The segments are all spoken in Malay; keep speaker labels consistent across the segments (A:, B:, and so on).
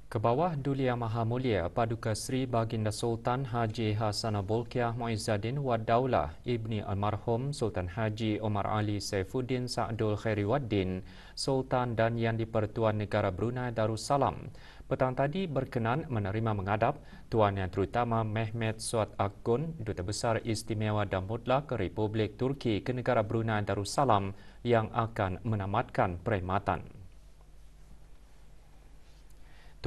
A: Kebawah Duli Yang Maha Mulia Paduka Sri Baginda Sultan Haji Hassanah Bolkiah Muizzaddin Wad Daulah Ibni Almarhum Sultan Haji Omar Ali Saifuddin Sa'dul Khairiwaddin Sultan dan Yang di-Pertuan Negara Brunei Darussalam petang tadi berkenan menerima menghadap Tuan Yang Terutama Mehmet Suat Akgun Duta Besar Istimewa dan Mutlak Republik Turki ke Negara Brunei Darussalam yang akan menamatkan perkhidmatan.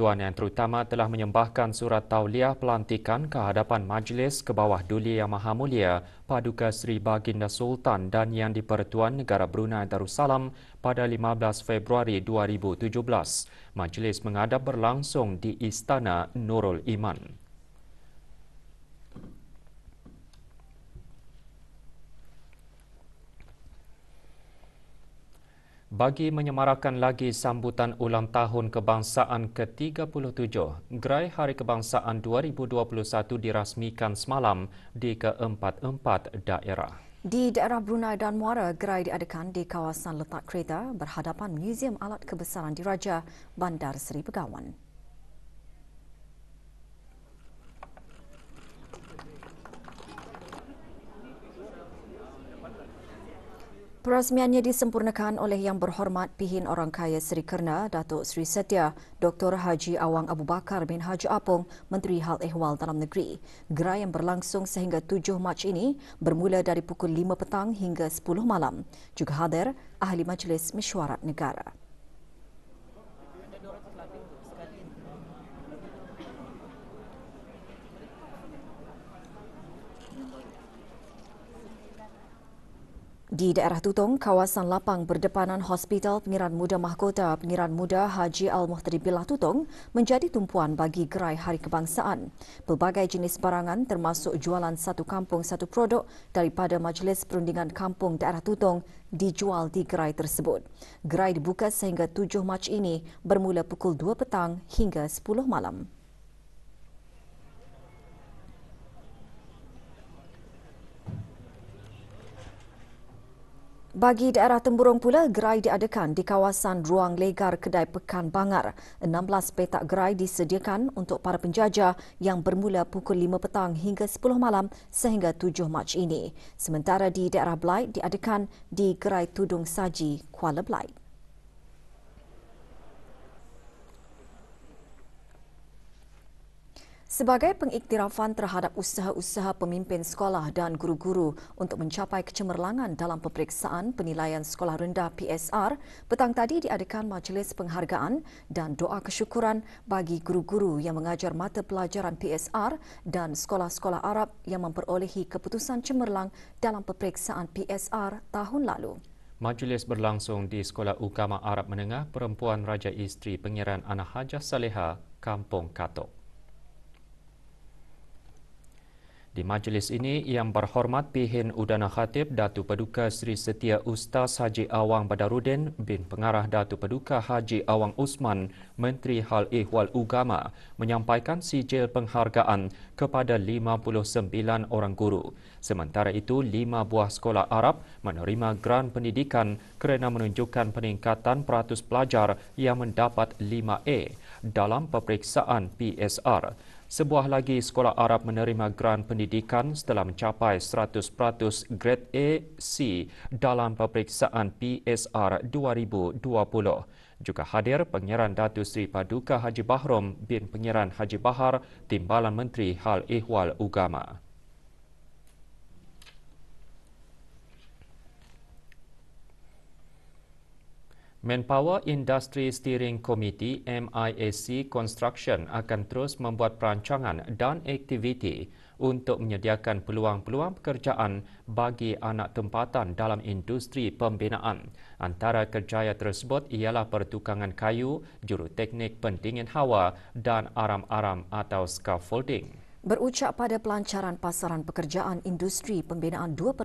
A: Tuan Yang Terutama telah menyembahkan surat tauliah pelantikan ke hadapan Majlis Kebawah Duli Yang Maha Mulia Paduka Sri Baginda Sultan dan Yang di-Pertuan Negara Brunei Darussalam pada 15 Februari 2017. Majlis menghadap berlangsung di Istana Nurul Iman. Bagi menyemarakan lagi sambutan ulang tahun kebangsaan ke-37, Gerai Hari Kebangsaan 2021 dirasmikan semalam di ke-44 daerah.
B: Di daerah Brunei dan Muara, gerai diadakan di kawasan letak kereta berhadapan Muzium Alat Kebesaran Diraja Bandar Seri Begawan. Perasmiannya disempurnakan oleh Yang Berhormat Pihin Orang Kaya Seri Kerna Datuk Seri Setia Dr. Haji Awang Abu Bakar bin Haji Apong, Menteri Hal Ehwal Dalam Negeri. Gerai yang berlangsung sehingga 7 Mac ini bermula dari pukul 5 petang hingga 10 malam. Juga hadir Ahli Majlis Mesyuarat Negara. Di daerah Tutong, kawasan lapang berdepanan Hospital Pengiran Muda Mahkota Pengiran Muda Haji Al-Muhtadi Billah Tutong menjadi tumpuan bagi gerai Hari Kebangsaan. Pelbagai jenis barangan termasuk jualan satu kampung satu produk daripada Majlis Perundingan Kampung Daerah Tutong dijual di gerai tersebut. Gerai dibuka sehingga 7 Mac ini bermula pukul 2 petang hingga 10 malam. Bagi daerah Temburong pula, gerai diadakan di kawasan Ruang Legar Kedai Pekan Bangar. 16 petak gerai disediakan untuk para penjajah yang bermula pukul 5 petang hingga 10 malam sehingga 7 Mac ini. Sementara di daerah Belait diadakan di Gerai Tudung Saji, Kuala Belait. Sebagai pengiktirafan terhadap usaha-usaha pemimpin sekolah dan guru-guru untuk mencapai kecemerlangan dalam peperiksaan penilaian sekolah rendah PSR, petang tadi diadakan majlis penghargaan dan doa kesyukuran bagi guru-guru yang mengajar mata pelajaran PSR dan sekolah-sekolah Arab yang memperolehi keputusan cemerlang dalam peperiksaan PSR tahun lalu.
A: Majlis berlangsung di Sekolah Ukama Arab Menengah Perempuan Raja Isteri Pengiran Ana Hajah Saleha, Kampung Katok. Di majlis ini, Yang Berhormat Pihin Udana Khatib Datuk Paduka Seri Setia Ustaz Haji Awang Badarudin bin Pengarah Datuk Paduka Haji Awang Usman, Menteri Hal Ehwal Ugama, menyampaikan sijil penghargaan kepada 59 orang guru. Sementara itu, 5 buah sekolah Arab menerima geran pendidikan kerana menunjukkan peningkatan peratus pelajar yang mendapat 5A dalam peperiksaan PSR. Sebuah lagi sekolah Arab menerima geran pendidikan setelah mencapai 100% grade A-C dalam peperiksaan PSR 2020. Juga hadir Pengiran Datuk Seri Paduka Haji Bahrom bin Pengiran Haji Bahar, Timbalan Menteri Hal Ehwal Ugama. Manpower Industry Steering Committee MIAC Construction akan terus membuat perancangan dan aktiviti untuk menyediakan peluang-peluang pekerjaan bagi anak tempatan dalam industri pembinaan. Antara kerjaya tersebut ialah pertukangan kayu, juruteknik pendingin hawa dan aram-aram atau scaffolding.
B: Berucap pada pelancaran pasaran pekerjaan industri pembinaan 2.0,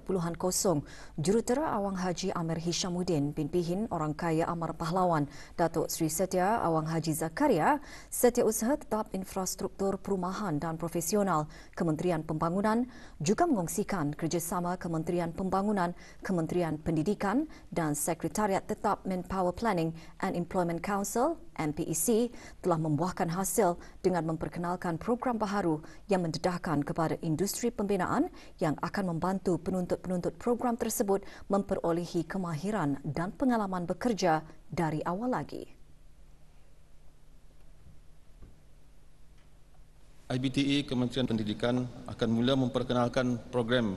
B: Jurutera Awang Haji Amir Hishamuddin bin Pihin Orang Kaya Amar Pahlawan Datuk Seri Setia Awang Haji Zakaria, Setiausaha Tetap Infrastruktur Perumahan dan Profesional Kementerian Pembangunan juga mengongsikan kerjasama Kementerian Pembangunan, Kementerian Pendidikan dan Sekretariat Tetap Manpower Planning and Employment Council MPEC telah membuahkan hasil dengan memperkenalkan program baharu yang mendedahkan kepada industri pembinaan yang akan membantu penuntut-penuntut program tersebut memperolehi kemahiran dan pengalaman bekerja dari awal lagi.
C: IBTE Kementerian Pendidikan akan mula memperkenalkan program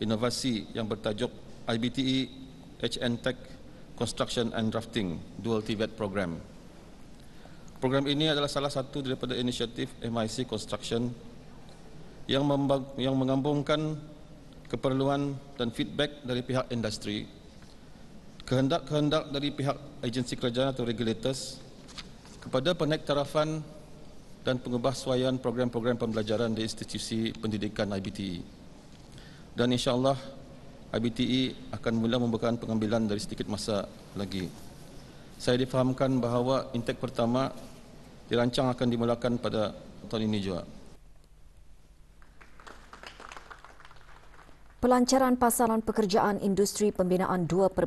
C: inovasi yang bertajuk IBTE HN Tech Construction and Drafting Dual TVET Program. Program ini adalah salah satu daripada inisiatif MIC Construction yang mengambungkan keperluan dan feedback dari pihak industri, kehendak dari pihak agensi kerajaan atau regulators kepada penaiktarafan dan pengubahsuaian program-program pembelajaran di institusi pendidikan IBTE. Dan insya-Allah IBTE akan mula membukakan pengambilan dari sedikit masa lagi. Saya difahamkan bahawa intake pertama dirancang akan dimulakan pada tahun ini juga.
B: Pelancaran pasaran pekerjaan industri pembinaan 2.0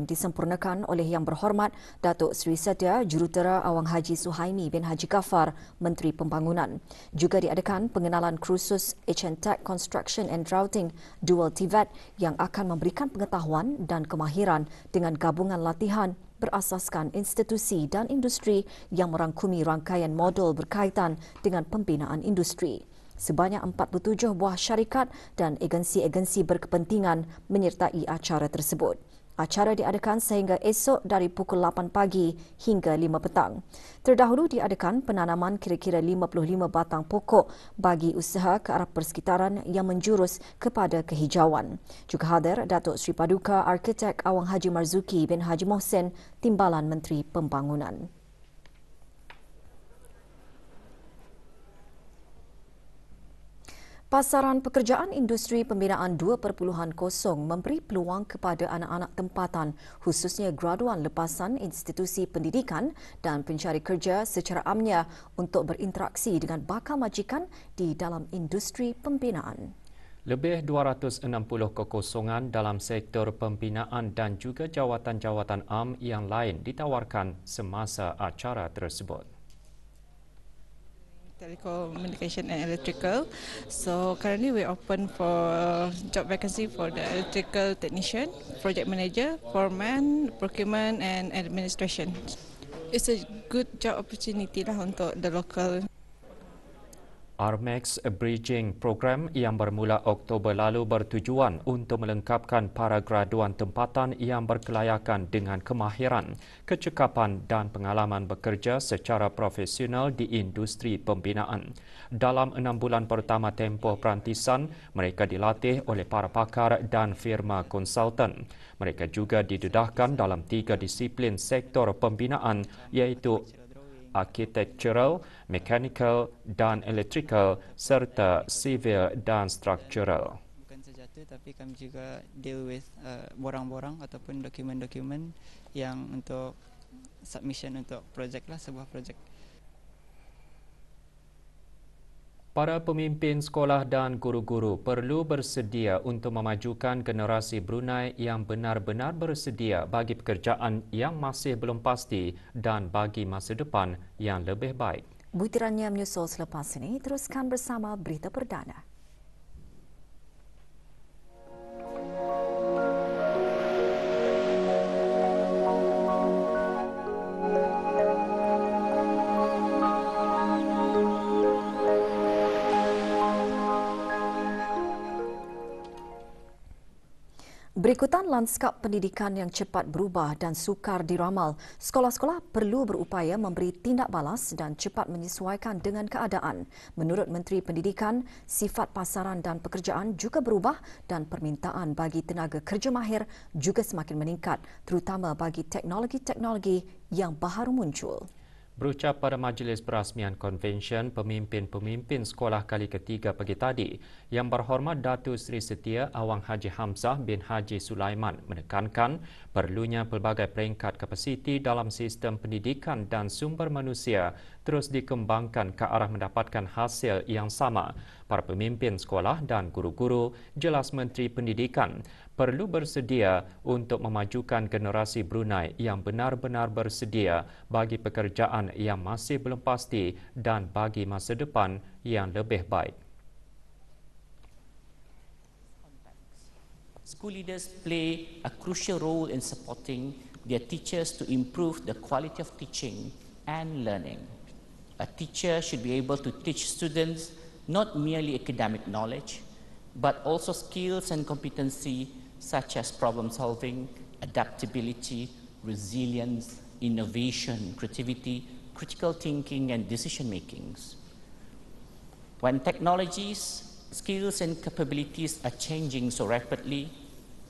B: disempurnakan oleh Yang Berhormat Datuk Seri Setia Jurutera Awang Haji Suhaimi bin Haji Ghaffar, Menteri Pembangunan. Juga diadakan pengenalan kursus HN Tech Construction and Drafting Dual TVET yang akan memberikan pengetahuan dan kemahiran dengan gabungan latihan berasaskan institusi dan industri yang merangkumi rangkaian modul berkaitan dengan pembinaan industri. Sebanyak 47 buah syarikat dan agensi-agensi berkepentingan menyertai acara tersebut. Acara diadakan sehingga esok dari pukul 8 pagi hingga 5 petang. Terdahulu diadakan penanaman kira-kira 55 batang pokok bagi usaha ke arah persekitaran yang menjurus kepada kehijauan. Juga hadir Datuk Seri Paduka Arkitek Awang Haji Marzuki bin Haji Mohsen, Timbalan Menteri Pembangunan. Pasaran pekerjaan industri pembinaan 2.0 memberi peluang kepada anak-anak tempatan khususnya graduan lepasan institusi pendidikan dan pencari kerja secara amnya untuk berinteraksi dengan bakal majikan di dalam industri pembinaan.
A: Lebih 260 kekosongan dalam sektor pembinaan dan juga jawatan-jawatan am yang lain ditawarkan semasa acara tersebut.
D: Telecommunication and electrical. So currently we're open for job vacancy for the electrical technician, project manager, foreman, procurement and administration. It's a good job opportunity lah untuk the local.
A: Armex Bridging Program yang bermula Oktober lalu bertujuan untuk melengkapkan para graduan tempatan yang berkelayakan dengan kemahiran, kecekapan dan pengalaman bekerja secara profesional di industri pembinaan. Dalam 6 bulan pertama tempoh perantisan, mereka dilatih oleh para pakar dan firma konsultan. Mereka juga didedahkan dalam 3 disiplin sektor pembinaan iaitu architectural, mechanical dan electrical serta civil dan structural.
E: Bukan sejata tapi kami juga deal with borang-borang ataupun dokumen-dokumen yang untuk submission untuk projek lah, sebuah projek.
A: Para pemimpin sekolah dan guru-guru perlu bersedia untuk memajukan generasi Brunei yang benar-benar bersedia bagi pekerjaan yang masih belum pasti dan bagi masa depan yang lebih baik.
B: Butirannya menyusul selepas ini, teruskan bersama Berita Perdana. Berikutan lanskap pendidikan yang cepat berubah dan sukar diramal, sekolah-sekolah perlu berupaya memberi tindak balas dan cepat menyesuaikan dengan keadaan. Menurut Menteri Pendidikan, sifat pasaran dan pekerjaan juga berubah dan permintaan bagi tenaga kerja mahir juga semakin meningkat, terutama bagi teknologi-teknologi yang baru muncul.
A: Berucap pada majlis perasmian konvensyen pemimpin-pemimpin sekolah kali ketiga pagi tadi, Yang Berhormat Datuk Seri Setia Awang Haji Hamzah bin Haji Sulaiman menekankan perlunya pelbagai peringkat kapasiti dalam sistem pendidikan dan sumber manusia terus dikembangkan ke arah mendapatkan hasil yang sama. Para pemimpin sekolah dan guru-guru, jelas Menteri Pendidikan, perlu bersedia untuk memajukan generasi Brunei yang benar-benar bersedia bagi pekerjaan yang masih belum pasti dan bagi masa depan yang lebih baik.
F: School leaders play a crucial role in supporting their teachers to improve the quality of teaching and learning. A teacher should be able to teach students not merely academic knowledge, but also skills and competency such as problem solving, adaptability, resilience, innovation, creativity, critical thinking, and decision makings. When technologies, skills and capabilities are changing so rapidly,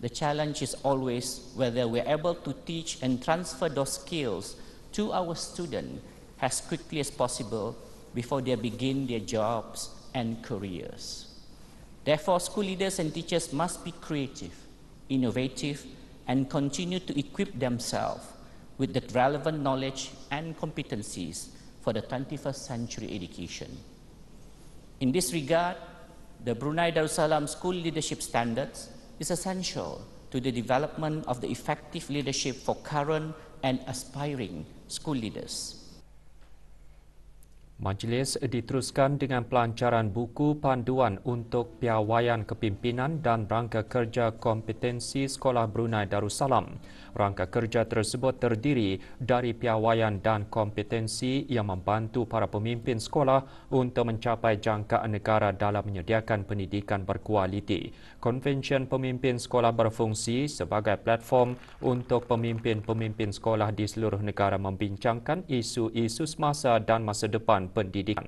F: the challenge is always whether we're able to teach and transfer those skills to our students as quickly as possible before they begin their jobs and careers. Therefore, school leaders and teachers must be creative, innovative, and continue to equip themselves with the relevant knowledge and competencies for the 21st century education. In this regard, the Brunei Darussalam School Leadership Standards is essential to the development of the effective leadership for current and aspiring school leaders.
A: Majlis diteruskan dengan pelancaran buku panduan untuk piawaian kepimpinan dan rangka kerja kompetensi Sekolah Brunei Darussalam. Rangka kerja tersebut terdiri dari piawaian dan kompetensi yang membantu para pemimpin sekolah untuk mencapai jangkaan negara dalam menyediakan pendidikan berkualiti. Konvensyen Pemimpin Sekolah berfungsi sebagai platform untuk pemimpin-pemimpin sekolah di seluruh negara membincangkan isu-isu semasa dan masa depan pendidikan.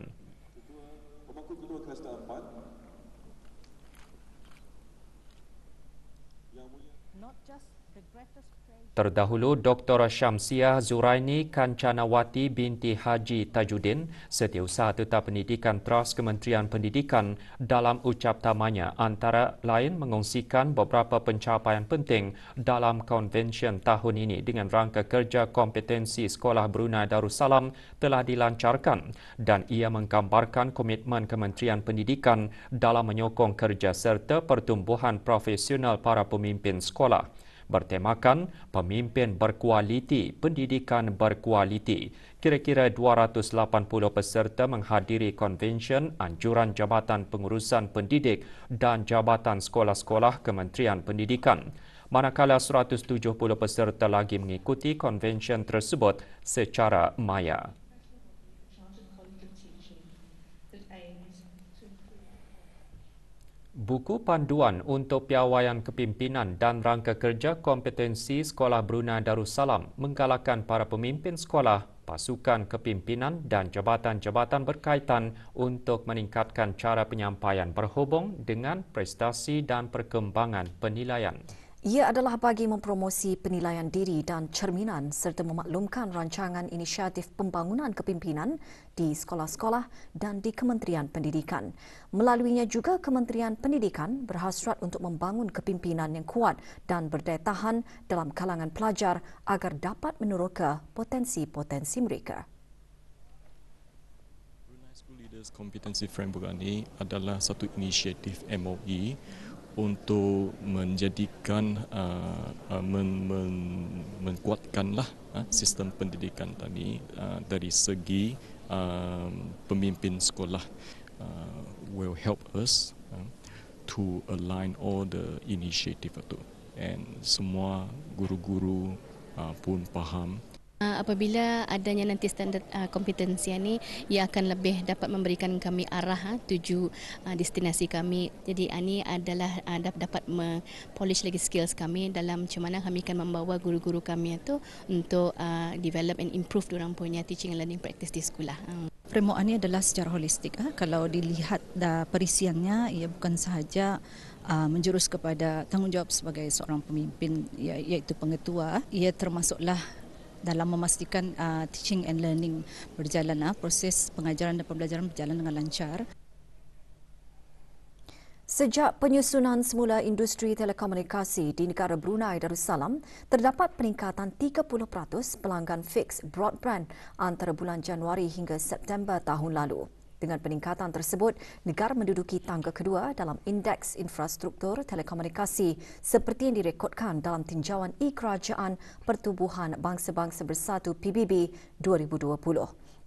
A: Terdahulu, Dr. Syamsiah Zuraini Kancanawati binti Haji Tajuddin, Setiausaha Tetap Pendidikan Tras Kementerian Pendidikan, dalam ucap tamanya antara lain mengongsikan beberapa pencapaian penting dalam konvensyen tahun ini dengan rangka kerja kompetensi Sekolah Brunei Darussalam telah dilancarkan dan ia menggambarkan komitmen Kementerian Pendidikan dalam menyokong kerja serta pertumbuhan profesional para pemimpin sekolah. Bertemakan pemimpin berkualiti, pendidikan berkualiti. Kira-kira 280 peserta menghadiri konvensyen anjuran Jabatan Pengurusan Pendidik dan Jabatan Sekolah-Sekolah Kementerian Pendidikan. Manakala 170 peserta lagi mengikuti konvensyen tersebut secara maya. Buku panduan untuk piawaian kepimpinan dan rangka kerja kompetensi Sekolah Brunei Darussalam menggalakkan para pemimpin sekolah, pasukan kepimpinan dan jabatan-jabatan berkaitan untuk meningkatkan cara penyampaian berhubung dengan prestasi dan perkembangan penilaian.
B: Ia adalah bagi mempromosi penilaian diri dan cerminan serta memaklumkan rancangan inisiatif pembangunan kepimpinan di sekolah-sekolah dan di Kementerian Pendidikan. Melaluinya juga Kementerian Pendidikan berhasrat untuk membangun kepimpinan yang kuat dan berdaya tahan dalam kalangan pelajar agar dapat meneroka potensi-potensi mereka.
G: Brunei School Leaders Competency Framework ini adalah satu inisiatif MOE untuk menjadikan menkuatkanlah sistem pendidikan tadi dari segi pemimpin sekolah will help us to align all the initiative itu, and semua guru-guru pun faham.
H: Apabila adanya nanti standard kompetensi ini, ia akan lebih dapat memberikan kami arah tuju destinasi kami. Jadi ini adalah dapat polish lagi skills kami dalam macam mana kami akan membawa guru-guru kami itu untuk develop and improve diorang punya teaching and learning practice di sekolah.
I: Framework ini adalah secara holistik. Kalau dilihat perisiannya, ia bukan sahaja menjurus kepada tanggungjawab sebagai seorang pemimpin, iaitu pengetua. Ia termasuklah dalam memastikan teaching and learning berjalan, proses pengajaran dan pembelajaran berjalan dengan lancar.
B: Sejak penyusunan semula industri telekomunikasi di negara Brunei Darussalam, terdapat peningkatan 30% pelanggan fix broadband antara bulan Januari hingga September tahun lalu. Dengan peningkatan tersebut, negara menduduki tangga kedua dalam Indeks Infrastruktur Telekomunikasi seperti yang direkodkan dalam Tinjauan E-Kerajaan Pertubuhan Bangsa-Bangsa Bersatu PBB 2020.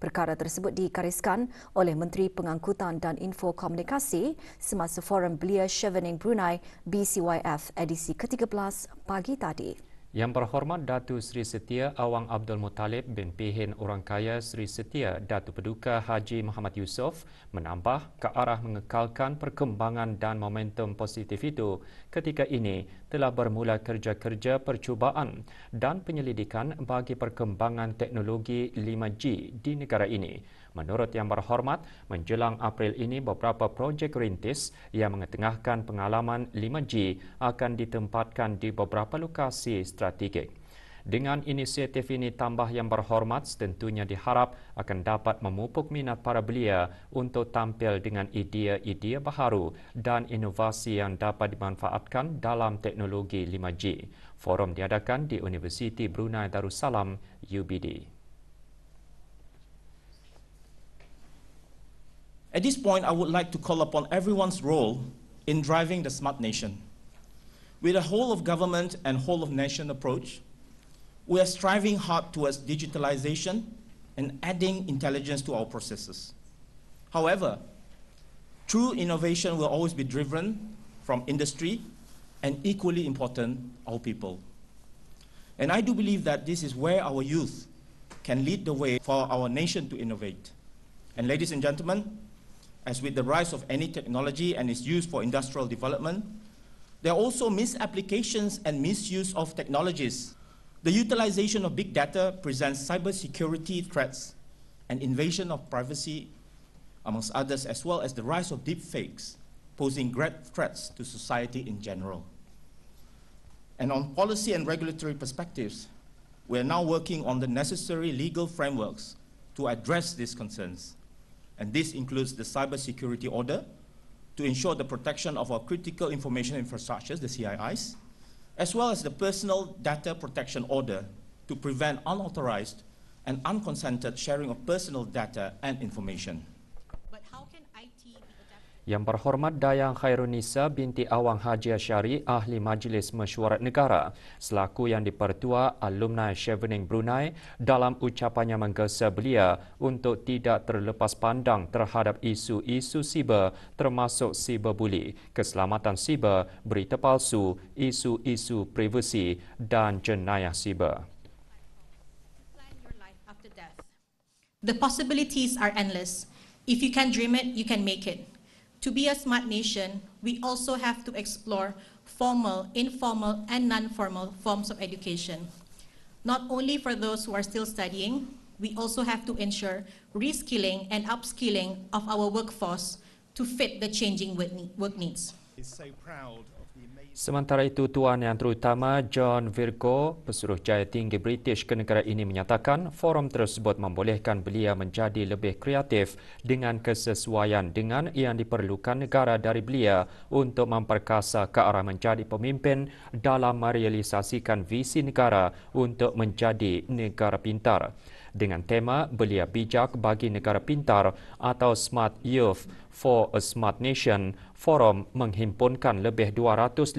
B: Perkara tersebut dikariskan oleh Menteri Pengangkutan dan Infokomunikasi semasa Forum Belia Chevening Brunei BCYF edisi ke-13 pagi tadi.
A: Yang berhormat Datu Seri Setia Awang Abdul Muttalib bin Pihin Orang Kaya Seri Setia Datu Paduka Haji Muhammad Yusof menambah ke arah mengekalkan perkembangan dan momentum positif itu ketika ini telah bermula kerja-kerja percubaan dan penyelidikan bagi perkembangan teknologi 5G di negara ini. Menurut Yang Berhormat, menjelang April ini beberapa projek rintis yang mengetengahkan pengalaman 5G akan ditempatkan di beberapa lokasi strategik. Dengan inisiatif ini, tambah Yang Berhormat tentunya diharap akan dapat memupuk minat para belia untuk tampil dengan idea-idea baharu dan inovasi yang dapat dimanfaatkan dalam teknologi 5G. Forum diadakan di Universiti Brunei Darussalam, UBD.
J: At this point, I would like to call upon everyone's role in driving the smart nation. With a whole of government and whole of nation approach, we are striving hard towards digitalization and adding intelligence to our processes. However, true innovation will always be driven from industry and equally important, our people. And I do believe that this is where our youth can lead the way for our nation to innovate. And ladies and gentlemen, as with the rise of any technology and its use for industrial development, there are also misapplications and misuse of technologies. The utilization of big data presents cybersecurity threats and invasion of privacy, amongst others, as well as the rise of deepfakes, posing great threats to society in general. And on policy and regulatory perspectives, we are now working on the necessary legal frameworks to address these concerns. And this includes the Cybersecurity Order to ensure the protection of our critical information infrastructures, the CIIs, as well as the Personal Data Protection Order to prevent unauthorized and unconsented sharing of personal data and information.
A: Yang Berhormat Dayang Khairunisa binti Awang Haji Asyari, Ahli Majlis Mesyuarat Negara, selaku Yang di-Pertua Alumni Chevening Brunei, dalam ucapannya menggesa belia untuk tidak terlepas pandang terhadap isu-isu siber termasuk siberbuli, keselamatan siber, berita palsu, isu-isu privasi dan jenayah siber.
K: The possibilities are endless. If you can dream it, you can make it. To be a smart nation, we also have to explore formal, informal, and non-formal forms of education. Not only for those who are still studying, we also have to ensure reskilling and upskilling of our workforce to fit the changing work needs.
A: Sementara itu, Tuan Yang Terutama John Virgo, Pesuruhjaya Tinggi British ke negara ini menyatakan forum tersebut membolehkan belia menjadi lebih kreatif dengan kesesuaian dengan yang diperlukan negara dari belia untuk memperkasa ke arah menjadi pemimpin dalam merealisasikan visi negara untuk menjadi negara pintar. Dengan tema Belia Bijak bagi Negara Pintar atau Smart Youth for a Smart Nation, forum menghimpunkan lebih 250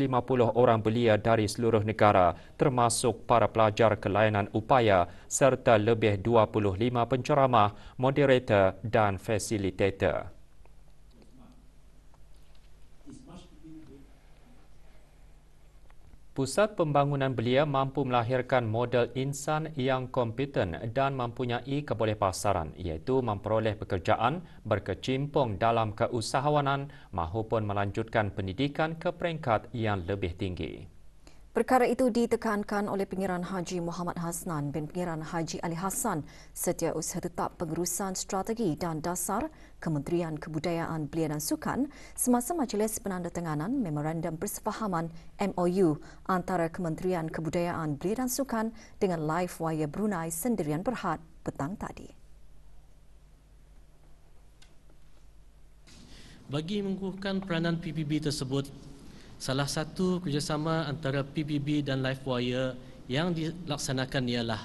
A: orang belia dari seluruh negara termasuk para pelajar kelainan upaya serta lebih 25 penceramah, moderator dan fasilitator. Pusat Pembangunan Belia mampu melahirkan model insan yang kompeten dan mempunyai kebolehpasaran iaitu memperoleh pekerjaan, berkecimpung dalam keusahawanan mahupun melanjutkan pendidikan ke peringkat yang lebih tinggi.
B: Perkara itu ditekankan oleh Pengiran Haji Muhammad Hasnan bin Pengiran Haji Ali Hassan, Setiausaha Tetap Pengurusan Strategi dan Dasar Kementerian Kebudayaan Belia dan Sukan semasa majlis penandatanganan Memorandum Persefahaman MOU antara Kementerian Kebudayaan Belia dan Sukan dengan Livewire Brunei Sendirian Berhad petang tadi.
L: Bagi mengukuhkan peranan PBB tersebut, salah satu kerjasama antara PBB dan Livewire yang dilaksanakan ialah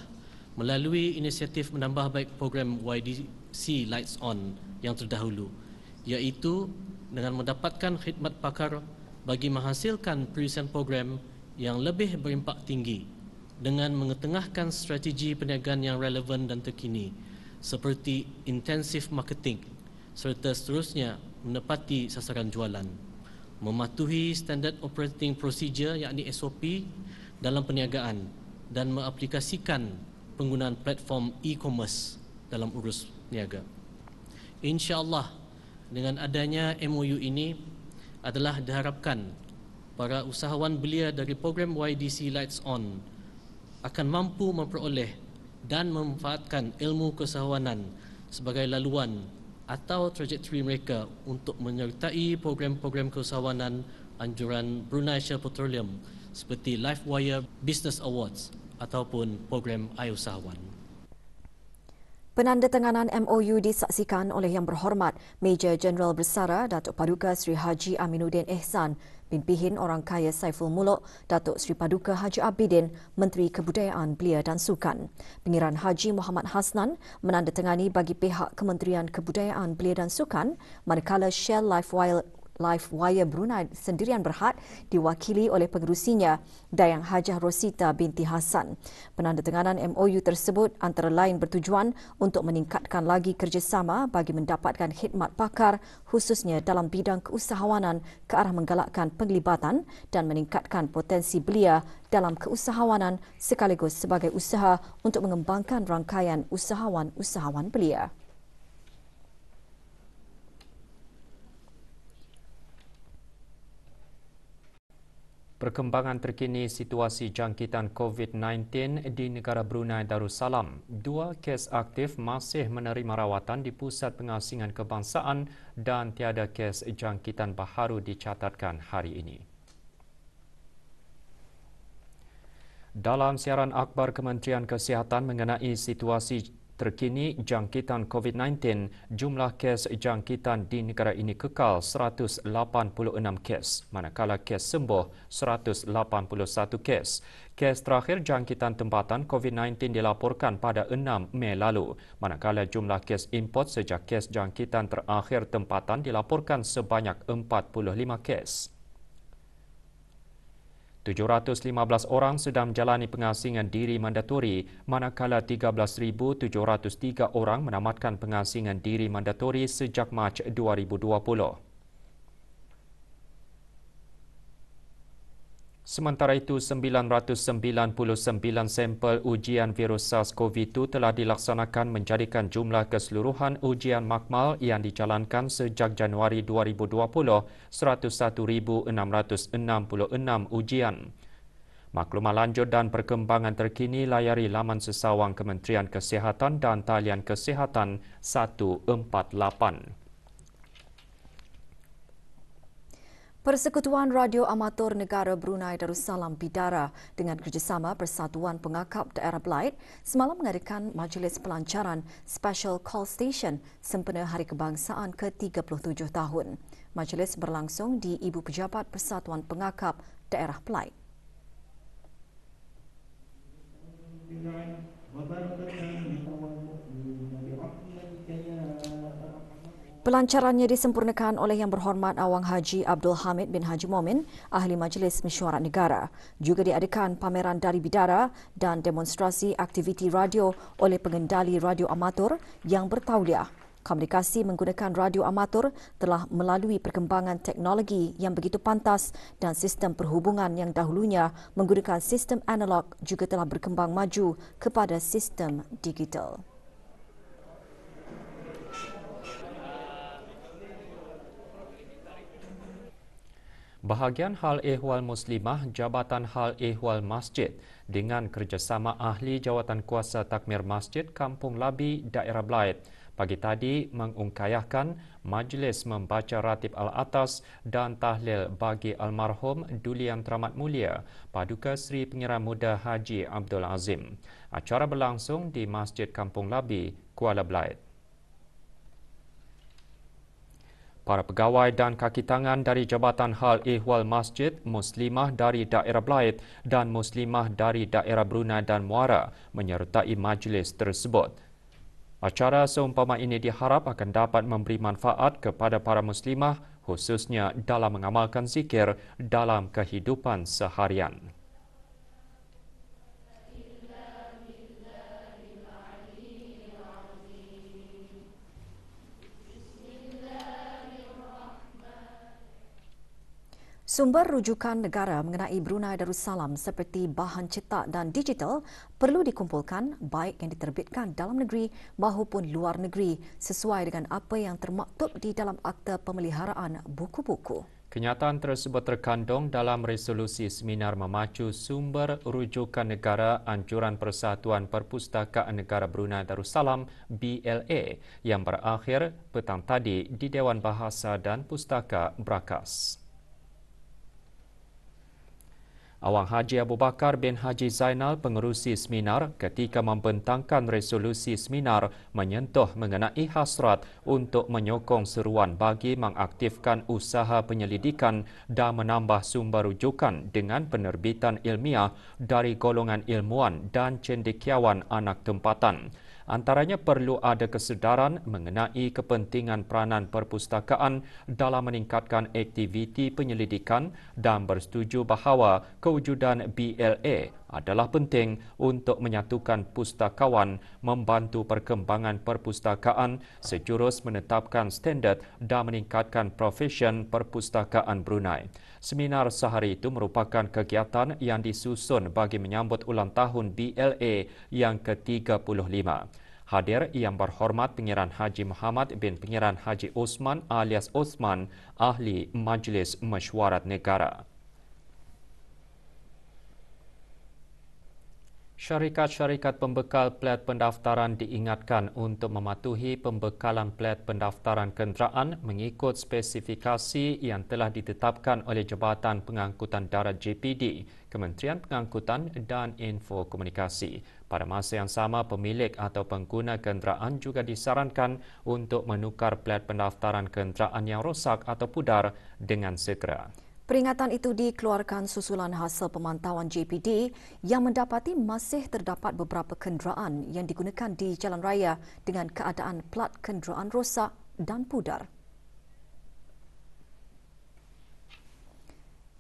L: melalui inisiatif menambah baik program YDC Lights On yang terdahulu, iaitu dengan mendapatkan khidmat pakar bagi menghasilkan perisian program yang lebih berimpak tinggi dengan mengetengahkan strategi perniagaan yang relevan dan terkini seperti intensif marketing serta seterusnya menepati sasaran jualan, mematuhi standard operating procedure yakni SOP dalam perniagaan dan mengaplikasikan penggunaan platform e-commerce dalam urus niaga. InsyaAllah dengan adanya MOU ini adalah diharapkan para usahawan belia dari program YDC Lights On akan mampu memperoleh dan memanfaatkan ilmu keusahawanan sebagai laluan atau trajektori mereka untuk menyertai program-program keusahawanan anjuran Brunei Shell Petroleum seperti LiveWire Business Awards ataupun program iUsahawan.
B: Penandatanganan MOU disaksikan oleh Yang Berhormat Major Jeneral Bersara Datuk Paduka Sri Haji Aminuddin Ehsan bin Pihin Orang Kaya Saiful Muluk, Datuk Sri Paduka Haji Abidin, Menteri Kebudayaan Belia dan Sukan. Pengiran Haji Muhammad Hasnan menandatangani bagi pihak Kementerian Kebudayaan Belia dan Sukan, manakala Shell LiveWire Brunei Sendirian Berhad diwakili oleh pengerusinya Dayang Hajah Rosita binti Hassan. Penandatanganan MOU tersebut antara lain bertujuan untuk meningkatkan lagi kerjasama bagi mendapatkan khidmat pakar khususnya dalam bidang keusahawanan ke arah menggalakkan penglibatan dan meningkatkan potensi belia dalam keusahawanan sekaligus sebagai usaha untuk mengembangkan rangkaian usahawan-usahawan belia.
A: Perkembangan terkini situasi jangkitan COVID-19 di negara Brunei Darussalam. 2 kes aktif masih menerima rawatan di Pusat Pengasingan Kebangsaan dan tiada kes jangkitan baharu dicatatkan hari ini. Dalam siaran akhbar Kementerian Kesihatan mengenai situasi terkini jangkitan COVID-19, jumlah kes jangkitan di negara ini kekal 186 kes, manakala kes sembuh 181 kes. Kes terakhir jangkitan tempatan COVID-19 dilaporkan pada 6 Mei lalu, manakala jumlah kes import sejak kes jangkitan terakhir tempatan dilaporkan sebanyak 45 kes. 715 orang sedang menjalani pengasingan diri mandatori, manakala 13,703 orang menamatkan pengasingan diri mandatori sejak Mac 2020. Sementara itu, 999 sampel ujian virus SARS-CoV-2 telah dilaksanakan menjadikan jumlah keseluruhan ujian makmal yang dijalankan sejak Januari 2020 101,666 ujian. Maklumat lanjut dan perkembangan terkini layari laman sesawang Kementerian Kesihatan dan talian Kesihatan 148.
B: Persekutuan Radio Amatur Negara Brunei Darussalam Bidara dengan kerjasama Persatuan Pengakap Daerah Belait semalam mengadakan majlis pelancaran Special Call Station sempena Hari Kebangsaan ke-37 tahun. Majlis berlangsung di Ibu Pejabat Persatuan Pengakap Daerah Belait. Pelancarannya disempurnakan oleh Yang Berhormat Awang Haji Abdul Hamid bin Haji Momin, Ahli Majlis Mesyuarat Negara. Juga diadakan pameran dari bidara dan demonstrasi aktiviti radio oleh pengendali radio amatur yang bertauliah. Komunikasi menggunakan radio amatur telah melalui perkembangan teknologi yang begitu pantas dan sistem perhubungan yang dahulunya menggunakan sistem analog juga telah berkembang maju kepada sistem digital.
A: Bahagian Hal Ehwal Muslimah Jabatan Hal Ehwal Masjid dengan kerjasama Ahli Jawatan Kuasa Takmir Masjid Kampung Labi, Daerah Belait pagi tadi mengungkayahkan majlis membaca ratib Al-Atas dan tahlil bagi almarhum Duli Yang Teramat Mulia Paduka Seri Pengiran Muda Haji Abdul Azim. Acara berlangsung di Masjid Kampung Labi, Kuala Belait. Para pegawai dan kaki tangan dari Jabatan Hal Ehwal Masjid, Muslimah dari daerah Belait dan Muslimah dari daerah Brunei dan Muara menyertai majlis tersebut. Acara seumpama ini diharap akan dapat memberi manfaat kepada para Muslimah khususnya dalam mengamalkan zikir dalam kehidupan seharian.
B: Sumber rujukan negara mengenai Brunei Darussalam seperti bahan cetak dan digital perlu dikumpulkan baik yang diterbitkan dalam negeri maupun luar negeri sesuai dengan apa yang termaktub di dalam Akta Pemeliharaan Buku-buku.
A: Kenyataan tersebut terkandung dalam resolusi seminar memacu sumber rujukan negara Anjuran Persatuan Perpustakaan Negara Brunei Darussalam BLA yang berakhir petang tadi di Dewan Bahasa dan Pustaka Brakas. Awang Haji Abu Bakar bin Haji Zainal, pengerusi seminar, ketika membentangkan resolusi seminar menyentuh mengenai hasrat untuk menyokong seruan bagi mengaktifkan usaha penyelidikan dan menambah sumber rujukan dengan penerbitan ilmiah dari golongan ilmuwan dan cendekiawan anak tempatan. Antaranya perlu ada kesedaran mengenai kepentingan peranan perpustakaan dalam meningkatkan aktiviti penyelidikan dan bersetuju bahawa kewujudan BLA adalah penting untuk menyatukan pustakawan, membantu perkembangan perpustakaan sejurus menetapkan standard dan meningkatkan profesion perpustakaan Brunei. Seminar sehari itu merupakan kegiatan yang disusun bagi menyambut ulang tahun BLA yang ke-35. Hadir Yang Berhormat Pengiran Haji Muhammad bin Pengiran Haji Osman alias Osman, Ahli Majlis Mesyuarat Negara. Syarikat-syarikat pembekal plat pendaftaran diingatkan untuk mematuhi pembekalan plat pendaftaran kenderaan mengikut spesifikasi yang telah ditetapkan oleh Jabatan Pengangkutan Darat JPD, Kementerian Pengangkutan dan Info Komunikasi. Pada masa yang sama, pemilik atau pengguna kenderaan juga disarankan untuk menukar plat pendaftaran kenderaan yang rosak atau pudar dengan segera.
B: Peringatan itu dikeluarkan susulan hasil pemantauan JPD yang mendapati masih terdapat beberapa kenderaan yang digunakan di jalan raya dengan keadaan plat kenderaan rosak dan pudar.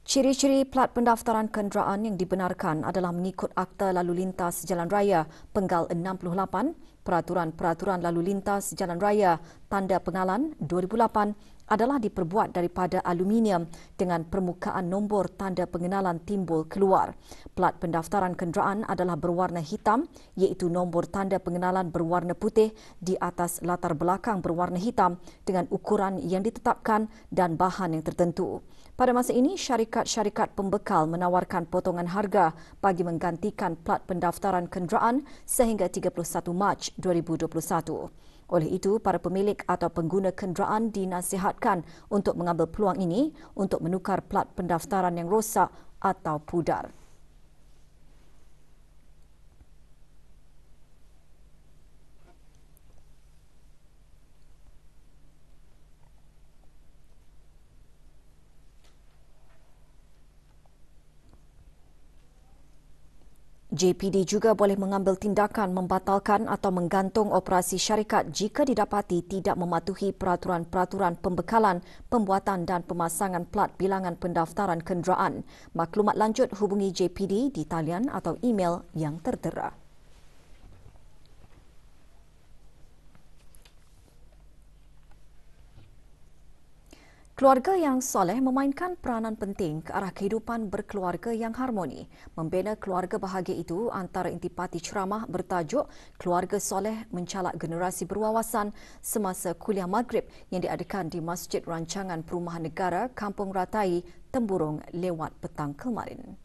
B: Ciri-ciri plat pendaftaran kenderaan yang dibenarkan adalah mengikut Akta Lalu Lintas Jalan Raya Penggal 68, Peraturan-Peraturan Lalu Lintas Jalan Raya Tanda Pengalan 2008 adalah diperbuat daripada aluminium dengan permukaan nombor tanda pengenalan timbul keluar. Plat pendaftaran kenderaan adalah berwarna hitam iaitu nombor tanda pengenalan berwarna putih di atas latar belakang berwarna hitam dengan ukuran yang ditetapkan dan bahan yang tertentu. Pada masa ini, syarikat-syarikat pembekal menawarkan potongan harga bagi menggantikan plat pendaftaran kenderaan sehingga 31 Mac 2021. Oleh itu, para pemilik atau pengguna kenderaan dinasihatkan untuk mengambil peluang ini untuk menukar plat pendaftaran yang rosak atau pudar. JPD juga boleh mengambil tindakan membatalkan atau menggantung operasi syarikat jika didapati tidak mematuhi peraturan-peraturan pembekalan, pembuatan dan pemasangan plat bilangan pendaftaran kenderaan. Maklumat lanjut hubungi JPD di talian atau email yang tertera. Keluarga yang soleh memainkan peranan penting ke arah kehidupan berkeluarga yang harmoni. Membina keluarga bahagia itu antara intipati ceramah bertajuk Keluarga Soleh Mencalak Generasi Berwawasan semasa kuliah Maghrib yang diadakan di Masjid Rancangan Perumahan Negara Kampung Ratai, Temburong lewat petang kemarin.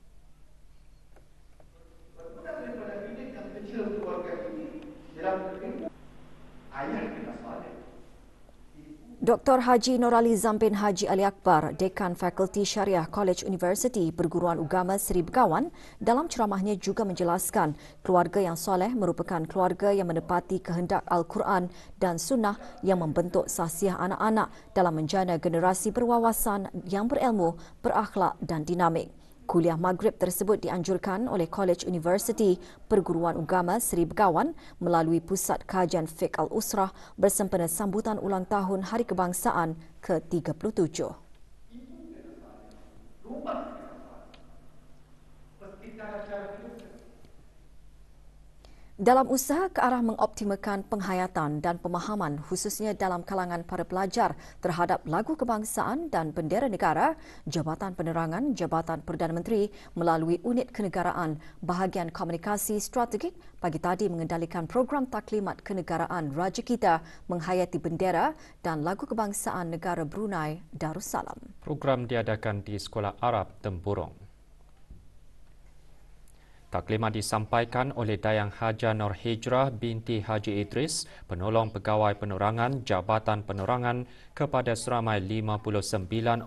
B: Dr. Haji Norali Zampin Haji Ali Akbar, Dekan Fakulti Syariah College University Perguruan Ugama Seri Begawan, dalam ceramahnya juga menjelaskan keluarga yang soleh merupakan keluarga yang menepati kehendak Al-Quran dan Sunnah yang membentuk sahsiah anak-anak dalam menjana generasi berwawasan yang berilmu, berakhlak dan dinamik. Kuliah Maghrib tersebut dianjurkan oleh College University Perguruan Ugama Seri Begawan melalui Pusat Kajian Fiqh Al-Usrah bersempena sambutan ulang tahun Hari Kebangsaan ke-37. Dalam usaha ke arah mengoptimalkan penghayatan dan pemahaman khususnya dalam kalangan para pelajar terhadap lagu kebangsaan dan bendera negara, Jabatan Penerangan Jabatan Perdana Menteri melalui Unit Kenegaraan Bahagian Komunikasi Strategik pagi tadi mengendalikan program taklimat kenegaraan Raja Kita menghayati bendera dan lagu kebangsaan negara Brunei Darussalam.
A: Program diadakan di Sekolah Arab Tempurung. Taklimat disampaikan oleh Dayang Haja Nur Hijrah binti Haji Idris, penolong pegawai penerangan Jabatan Penerangan kepada seramai 59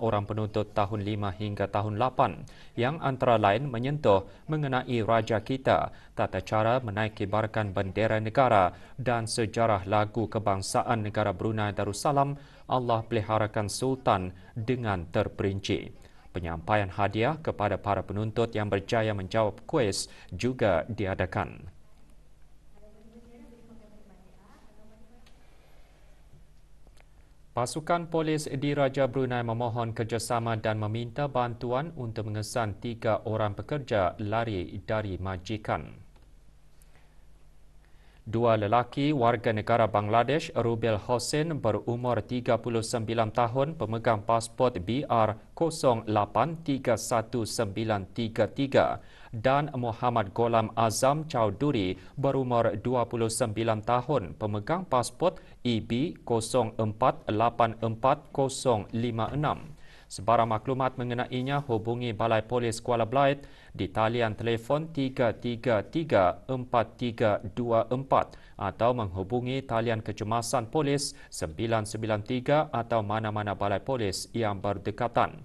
A: orang penuntut tahun 5 hingga tahun 8 yang antara lain menyentuh mengenai Raja Kita, tata cara menaikkibarkan bendera negara dan sejarah lagu kebangsaan negara Brunei Darussalam Allah Peliharakan Sultan dengan terperinci. Penyampaian hadiah kepada para penuntut yang berjaya menjawab kuis juga diadakan. Pasukan polis di Raja Brunei memohon kerjasama dan meminta bantuan untuk mengesan 3 orang pekerja lari dari majikan. 2 lelaki warga negara Bangladesh, Rubil Hossain berumur 39 tahun, pemegang pasport BR 08319333 dan Muhammad Gholam Azam Chowdhury berumur 29 tahun, pemegang pasport EB 04840656. Sebarang maklumat mengenainya hubungi Balai Polis Kuala Belait di talian telefon 333-4324 atau menghubungi talian kecemasan polis 993 atau mana-mana balai polis yang berdekatan.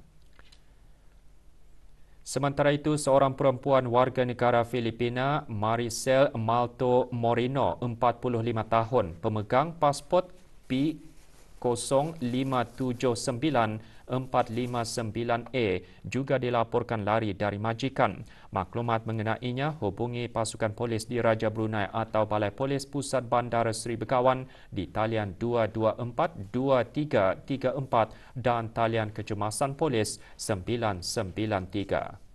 A: Sementara itu, seorang perempuan warga negara Filipina, Maricel Malto Moreno, 45 tahun, pemegang pasport P0579-459A juga dilaporkan lari dari majikan. Maklumat mengenainya hubungi pasukan polis di Raja Brunei atau Balai Polis Pusat Bandar Seri Begawan di talian 224-2334 dan talian kecemasan polis 993.